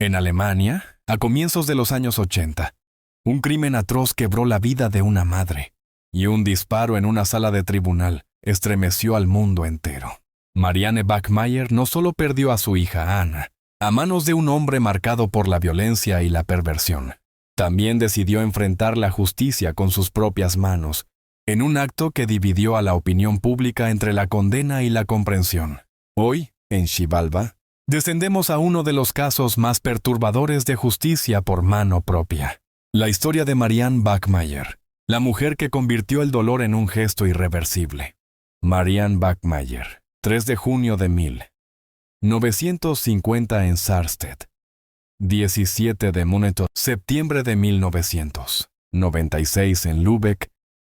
En Alemania, a comienzos de los años 80, un crimen atroz quebró la vida de una madre, y un disparo en una sala de tribunal estremeció al mundo entero. Marianne Bachmeier no solo perdió a su hija Anna, a manos de un hombre marcado por la violencia y la perversión, también decidió enfrentar la justicia con sus propias manos, en un acto que dividió a la opinión pública entre la condena y la comprensión. Hoy, en Xibalba, descendemos a uno de los casos más perturbadores de justicia por mano propia. La historia de Marianne Bachmeier, la mujer que convirtió el dolor en un gesto irreversible. Marianne Bachmeier, 3 de junio de 1950 en Sarstedt. 17 de Moneto, septiembre de 1996 en Lübeck,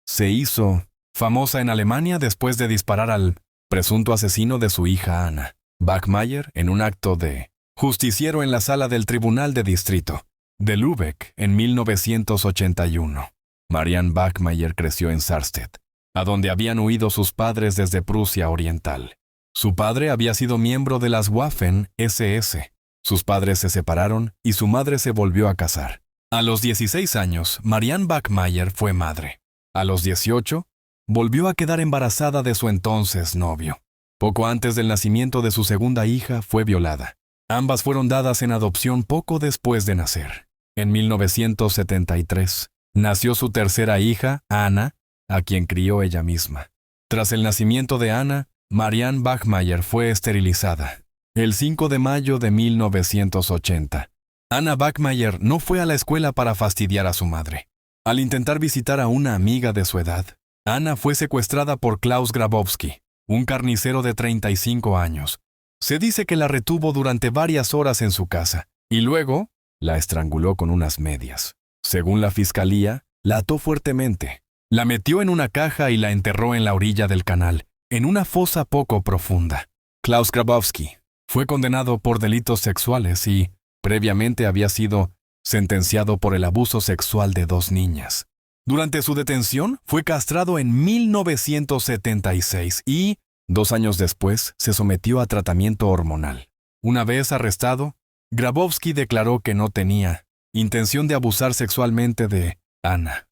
se hizo famosa en Alemania después de disparar al presunto asesino de su hija Anna Bachmeier en un acto de justiciero en la sala del Tribunal de Distrito de Lübeck en 1981. Marianne Bachmeier creció en Sarstedt, a donde habían huido sus padres desde Prusia Oriental. Su padre había sido miembro de las Waffen-SS. Sus padres se separaron y su madre se volvió a casar. A los 16 años, Marianne Bachmeier fue madre. A los 18, volvió a quedar embarazada de su entonces novio. Poco antes del nacimiento de su segunda hija, fue violada. Ambas fueron dadas en adopción poco después de nacer. En 1973, nació su tercera hija, Anna, a quien crió ella misma. Tras el nacimiento de Anna, Marianne Bachmeier fue esterilizada. El 5 de mayo de 1980, Anna Bachmeier no fue a la escuela para fastidiar a su madre. Al intentar visitar a una amiga de su edad, Anna fue secuestrada por Klaus Grabowski, un carnicero de 35 años. Se dice que la retuvo durante varias horas en su casa y luego la estranguló con unas medias. Según la fiscalía, la ató fuertemente, la metió en una caja y la enterró en la orilla del canal, en una fosa poco profunda. Klaus Grabowski fue condenado por delitos sexuales y, previamente, había sido sentenciado por el abuso sexual de 2 niñas. Durante su detención, fue castrado en 1976 y, 2 años después, se sometió a tratamiento hormonal. Una vez arrestado, Grabowski declaró que no tenía intención de abusar sexualmente de Anna.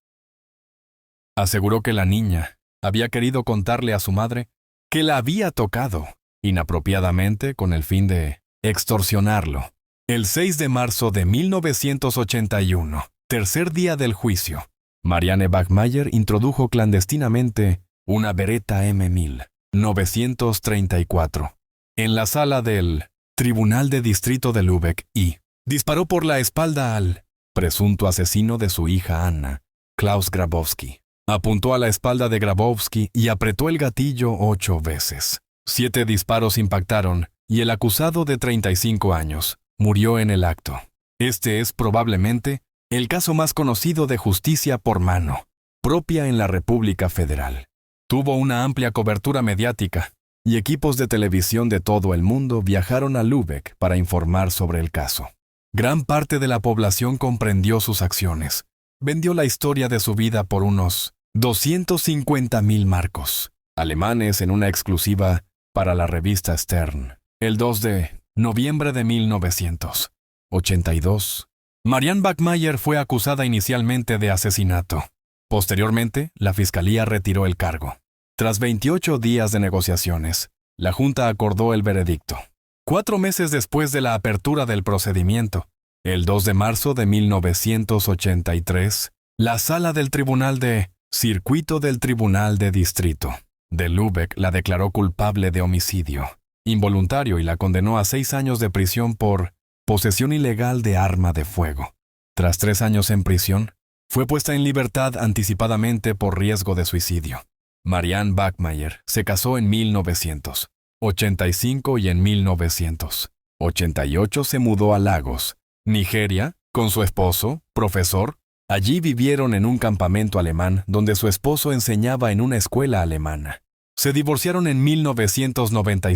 Aseguró que la niña había querido contarle a su madre que la había tocado inapropiadamente con el fin de extorsionarlo. El 6 de marzo de 1981, tercer día del juicio, Marianne Bachmeier introdujo clandestinamente una Beretta M1934 en la sala del Tribunal de Distrito de Lübeck y disparó por la espalda al presunto asesino de su hija Anna, Klaus Grabowski. Apuntó a la espalda de Grabowski y apretó el gatillo 8 veces. 7 disparos impactaron y el acusado de 35 años murió en el acto. Este es probablemente el caso más conocido de justicia por mano propia en la República Federal. Tuvo una amplia cobertura mediática y equipos de televisión de todo el mundo viajaron a Lübeck para informar sobre el caso. Gran parte de la población comprendió sus acciones. Vendió la historia de su vida por unos 250.000 marcos alemanes en una exclusiva para la revista Stern. El 2 de noviembre de 1982, Marianne Bachmeier fue acusada inicialmente de asesinato. Posteriormente, la fiscalía retiró el cargo. Tras 28 días de negociaciones, la Junta acordó el veredicto. 4 meses después de la apertura del procedimiento, el 2 de marzo de 1983, la sala del Tribunal de Circuito del Tribunal de Distrito de Lübeck la declaró culpable de homicidio involuntario y la condenó a 6 años de prisión por posesión ilegal de arma de fuego. Tras 3 años en prisión, fue puesta en libertad anticipadamente por riesgo de suicidio. Marianne Bachmeier se casó en 1985 y en 1988 se mudó a Lagos, Nigeria, con su esposo, profesor. Allí vivieron en un campamento alemán donde su esposo enseñaba en una escuela alemana. Se divorciaron en 1990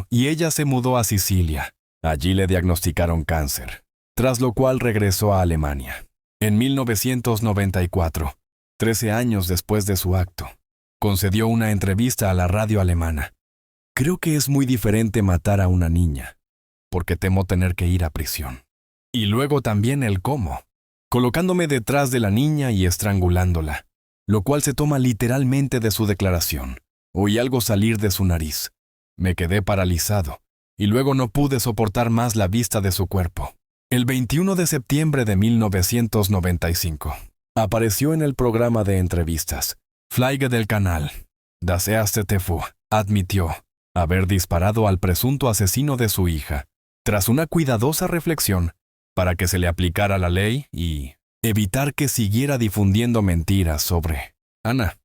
y ella se mudó a Sicilia. Allí le diagnosticaron cáncer, tras lo cual regresó a Alemania. En 1994, 13 años después de su acto, concedió una entrevista a la radio alemana. Creo que es muy diferente matar a una niña, porque temo tener que ir a prisión. Y luego también el cómo, colocándome detrás de la niña y estrangulándola, lo cual se toma literalmente de su declaración. Oí algo salir de su nariz. Me quedé paralizado, y luego no pude soportar más la vista de su cuerpo. El 21 de septiembre de 1995, apareció en el programa de entrevistas Flyge del canal. Das erste TV admitió haber disparado al presunto asesino de su hija, tras una cuidadosa reflexión para que se le aplicara la ley y evitar que siguiera difundiendo mentiras sobre Ana.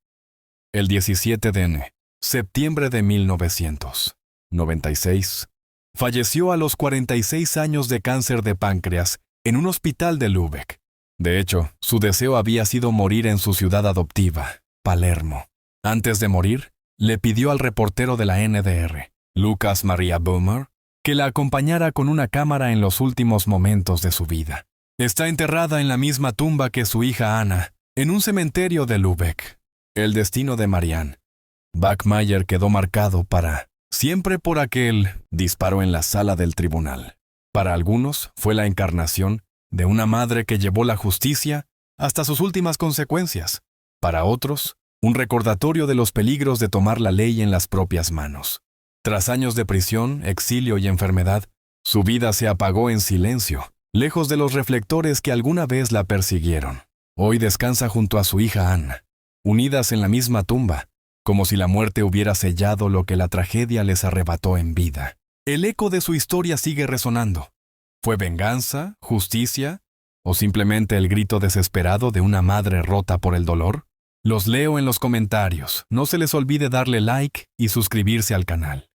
El 17 de septiembre de 1996, falleció a los 46 años de cáncer de páncreas en un hospital de Lübeck. De hecho, su deseo había sido morir en su ciudad adoptiva, Palermo. Antes de morir, le pidió al reportero de la NDR, Lucas Maria Böhmer, que la acompañara con una cámara en los últimos momentos de su vida. Está enterrada en la misma tumba que su hija Ana, en un cementerio de Lübeck. El destino de Marianne Bachmeier quedó marcado para siempre por aquel disparo en la sala del tribunal. Para algunos fue la encarnación de una madre que llevó la justicia hasta sus últimas consecuencias. Para otros, un recordatorio de los peligros de tomar la ley en las propias manos. Tras años de prisión, exilio y enfermedad, su vida se apagó en silencio, lejos de los reflectores que alguna vez la persiguieron. Hoy descansa junto a su hija Anna, unidas en la misma tumba, como si la muerte hubiera sellado lo que la tragedia les arrebató en vida. El eco de su historia sigue resonando. ¿Fue venganza, justicia o simplemente el grito desesperado de una madre rota por el dolor? Los leo en los comentarios. No se les olvide darle like y suscribirse al canal.